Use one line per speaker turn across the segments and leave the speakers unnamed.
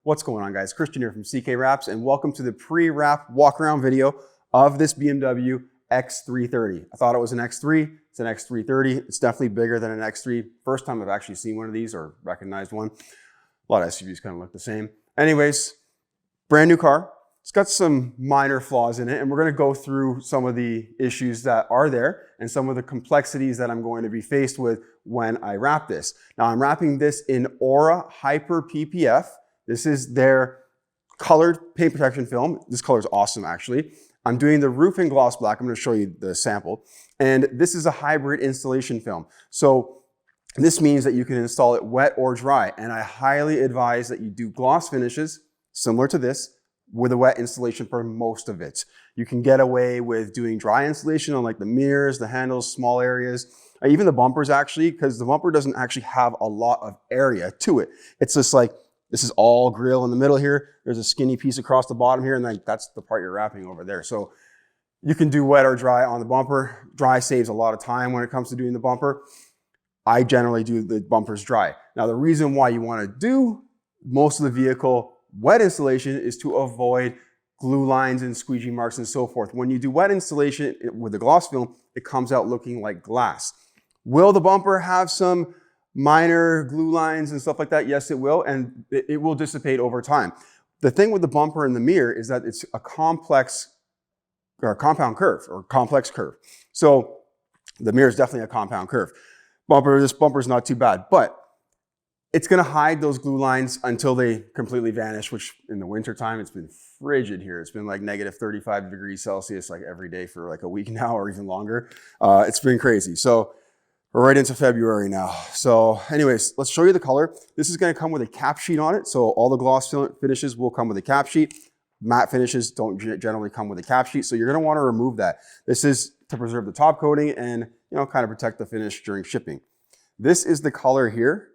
What's going on, guys? Christian here from CK Wraps, and welcome to the pre-wrap walk-around video of this BMW X330. I thought it was an X3. It's an X330. It's definitely bigger than an X3. First time I've actually seen one of these or recognized one. A lot of SUVs kind of look the same. Anyways, brand new car. It's got some minor flaws in it, and we're going to go through some of the issues that are there and some of the complexities that I'm going to be faced with when I wrap this. Now, I'm wrapping this in Aura Hyper PPF. This is their colored paint protection film. This color is awesome, actually. I'm doing the roof in gloss black. I'm going to show you the sample. And this is a hybrid installation film. So this means that you can install it wet or dry. And I highly advise that you do gloss finishes similar to this with a wet installation for most of it. You can get away with doing dry installation on like the mirrors, the handles, small areas, even the bumpers actually, because the bumper doesn't actually have a lot of area to it. It's just like, this is all grill in the middle here. There's a skinny piece across the bottom here, and then that's the part you're wrapping over there. So you can do wet or dry on the bumper. Dry saves a lot of time when it comes to doing the bumper. I generally do the bumpers dry. Now, the reason why you want to do most of the vehicle wet installation is to avoid glue lines and squeegee marks and so forth. When you do wet installation with the gloss film, it comes out looking like glass. Will the bumper have some minor glue lines and stuff like that? Yes, it will, and it will dissipate over time. The thing with the bumper and the mirror is that it's a complex or a compound curve or complex curve. So the mirror is definitely a compound curve. This bumper is not too bad, but it's going to hide those glue lines until they completely vanish, which in the winter time, it's been frigid here. It's been like negative 35 degrees Celsius like every day for like a week now or even longer. It's been crazy. So we're right into February now. So anyways, let's show you the color. This is going to come with a cap sheet on it. So all the gloss finishes will come with a cap sheet. Matte finishes don't generally come with a cap sheet. So you're going to want to remove that. This is to preserve the top coating and, kind of protect the finish during shipping. This is the color here.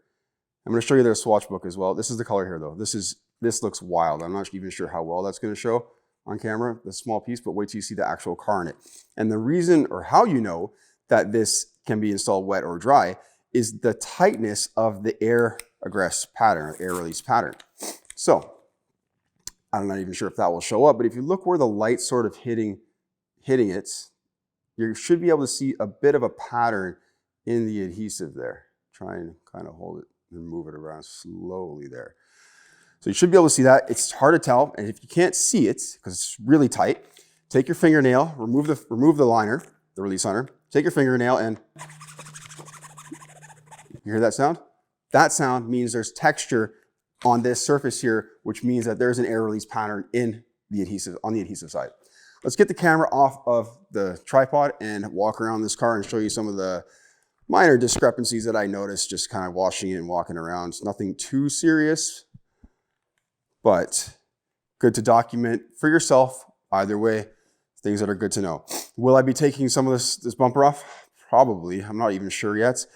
I'm going to show you their swatch book as well. This is the color here though. This looks wild. I'm not even sure how well that's going to show on camera, the small piece, but wait till you see the actual car in it. And the reason or how you know that this can be installed wet or dry is the tightness of the air egress pattern, air release pattern. So I'm not even sure if that will show up, but if you look where the light's sort of hitting it, you should be able to see a bit of a pattern in the adhesive there. Try and kind of hold it and move it around slowly there. So you should be able to see that. It's hard to tell, and if you can't see it, because it's really tight, take your fingernail, remove the liner, the release liner, take your fingernail and you hear that sound? That sound means there's texture on this surface here, which means that there's an air release pattern in the adhesive, on the adhesive side. Let's get the camera off of the tripod and walk around this car and show you some of the minor discrepancies that I noticed just kind of washing it and walking around. It's nothing too serious, but good to document for yourself. Either way, things that are good to know. Will I be taking some of this bumper off? Probably. I'm not even sure yet.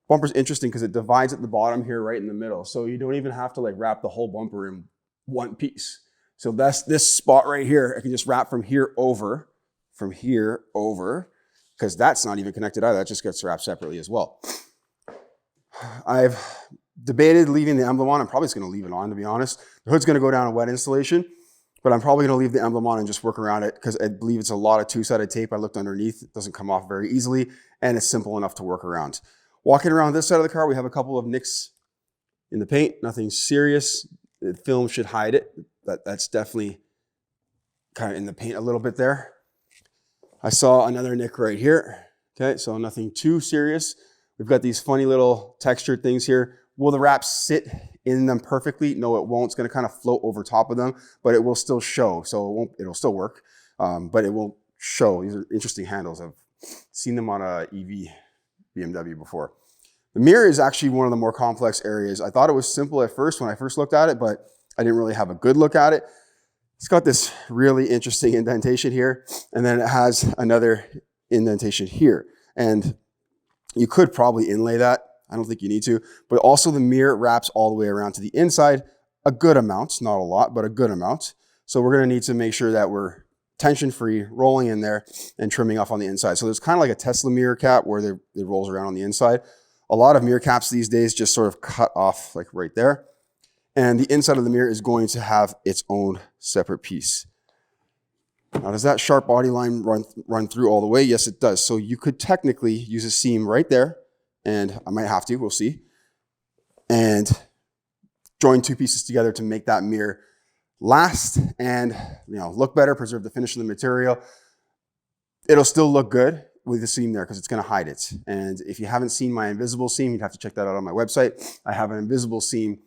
Bumper's interesting because it divides at the bottom here right in the middle. So you don't even have to like wrap the whole bumper in one piece. So that's this spot right here. I can just wrap from here over, because that's not even connected either. That just gets wrapped separately as well. I've debated leaving the emblem on. I'm probably just going to leave it on, to be honest. The hood's going to go down a wet installation. But I'm probably going to leave the emblem on and just work around it because I believe it's a lot of two-sided tape. I looked underneath. It doesn't come off very easily, and it's simple enough to work around. Walking around this side of the car, we have a couple of nicks in the paint. Nothing serious. The film should hide it. That's definitely kind of in the paint a little bit there. I saw another nick right here. Okay, so nothing too serious. We've got these funny little textured things here. Will the wrap sit in them perfectly? No, it won't. It's going to kind of float over top of them, but it will still show. So it'll still work, but it won't show. These are interesting handles. I've seen them on a EV BMW before. The mirror is actually one of the more complex areas. I thought it was simple at first when I first looked at it, but I didn't really have a good look at it. It's got this really interesting indentation here, and then it has another indentation here. And you could probably inlay that. I don't think you need to, but also the mirror wraps all the way around to the inside, a good amount, not a lot, but a good amount. So we're going to need to make sure that we're tension-free, rolling in there and trimming off on the inside. So there's kind of like a Tesla mirror cap where it rolls around on the inside. A lot of mirror caps these days just sort of cut off like right there. And the inside of the mirror is going to have its own separate piece. Now, does that sharp body line run through all the way? Yes, it does. So you could technically use a seam right there, and I might have to, we'll see, and join two pieces together to make that mirror last and look better, preserve the finish of the material. It'll still look good with the seam there because it's going to hide it. And if you haven't seen my invisible seam, you'd have to check that out on my website. I have an invisible seam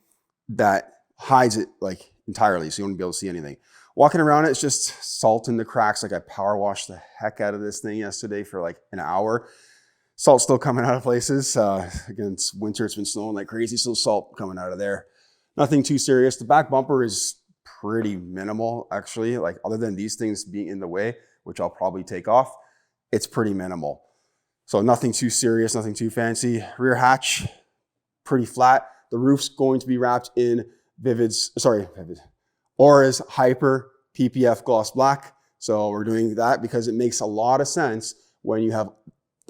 that hides it like entirely, so you won't be able to see anything. Walking around it's just salt in the cracks. Like I power washed the heck out of this thing yesterday for like an hour. Salt's still coming out of places. Again, it's winter, it's been snowing like crazy, so salt coming out of there. Nothing too serious. The back bumper is pretty minimal, actually. Like other than these things being in the way, which I'll probably take off, it's pretty minimal. So nothing too serious, nothing too fancy. Rear hatch, pretty flat. The roof's going to be wrapped in Aura's Hyper PPF gloss black. So we're doing that because it makes a lot of sense when you have,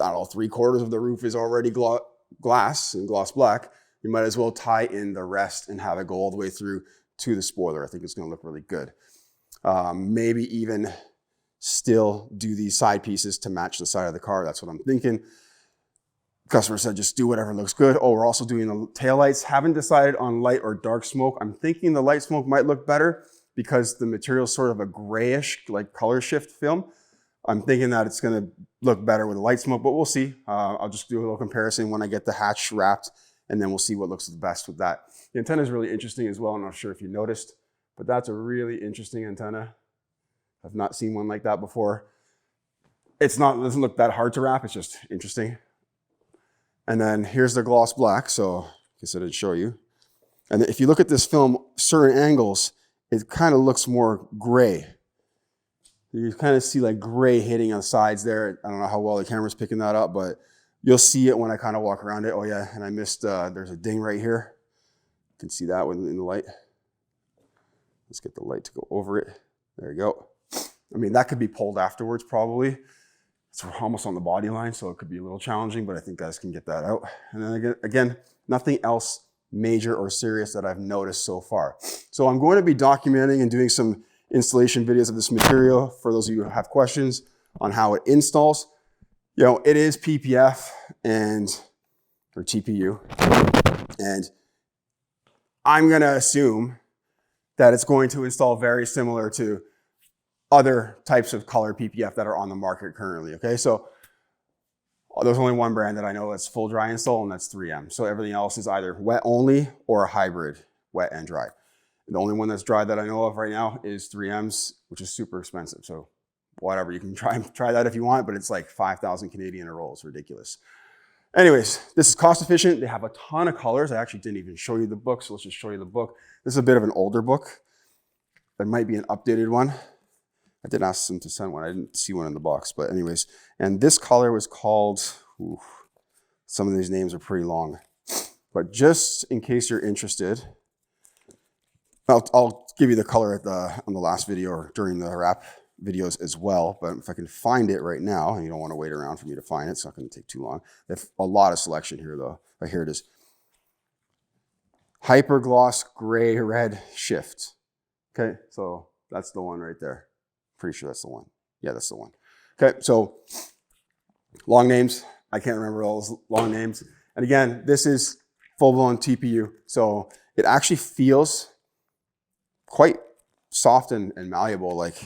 I don't know, 3/4 of the roof is already glass and gloss black. You might as well tie in the rest and have it go all the way through to the spoiler. I think it's going to look really good. Maybe even still do these side pieces to match the side of the car. That's what I'm thinking. Customer said just do whatever looks good. Oh, we're also doing the taillights. Haven't decided on light or dark smoke. I'm thinking the light smoke might look better because the material is sort of a grayish, like color shift film. I'm thinking that it's going to look better with the light smoke, but we'll see. I'll just do a little comparison when I get the hatch wrapped, and then we'll see what looks the best with that. The antenna is really interesting as well. I'm not sure if you noticed, but that's a really interesting antenna. I've not seen one like that before. It doesn't look that hard to wrap. It's just interesting. And then here's the gloss black. So I guess I didn't show you. And if you look at this film, certain angles, it kind of looks more gray. You kind of see like gray hitting on the sides there. I don't know how well the camera's picking that up, but you'll see it when I kind of walk around it. Oh yeah, and I missed, there's a ding right here. You can see that in the light. Let's get the light to go over it. There you go. I mean, that could be pulled afterwards probably. It's almost on the body line, so it could be a little challenging, but I think guys can get that out. And then again, nothing else major or serious that I've noticed so far. So I'm going to be documenting and doing some installation videos of this material for those of you who have questions on how it installs. It is PPF or TPU, and I'm going to assume that it's going to install very similar to other types of color PPF that are on the market currently, okay? So there's only one brand that I know that's full dry install, and that's 3M. So everything else is either wet only or a hybrid, wet and dry. The only one that's dry that I know of right now is 3M's, which is super expensive. So whatever, you can try that if you want, but it's like 5,000 Canadian a roll. It's ridiculous. Anyways, this is cost efficient. They have a ton of colors. I actually didn't even show you the book, so let's just show you the book. This is a bit of an older book. There might be an updated one. I did ask them to send one. I didn't see one in the box, but anyways. And this color was called, some of these names are pretty long. But just in case you're interested, I'll give you the color on the last video or during the wrap videos as well. But if I can find it right now, and you don't want to wait around for me to find it, it's not going to take too long. There's a lot of selection here though. Oh, here it is. Hyper Gloss Gray Red Shift. Okay, so that's the one right there. Pretty sure that's the one. Yeah, that's the one. Okay, so long names. I can't remember all those long names. And again, this is full-blown TPU. So it actually feels quite soft and malleable. Like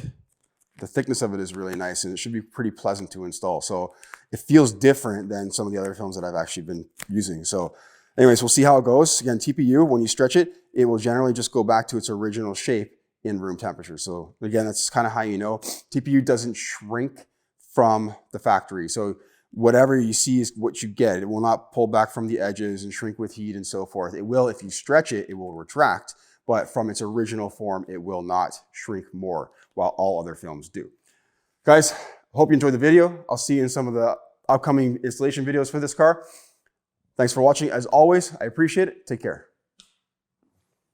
the thickness of it is really nice, and it should be pretty pleasant to install. So it feels different than some of the other films that I've actually been using. So anyways, we'll see how it goes. Again, TPU, when you stretch it, it will generally just go back to its original shape in room temperature. So again, that's kind of how you know. TPU doesn't shrink from the factory. So whatever you see is what you get. It will not pull back from the edges and shrink with heat and so forth. It will, if you stretch it, it will retract, but from its original form, it will not shrink more, while all other films do. Guys, hope you enjoyed the video. I'll see you in some of the upcoming installation videos for this car. Thanks for watching. As always, I appreciate it. Take care.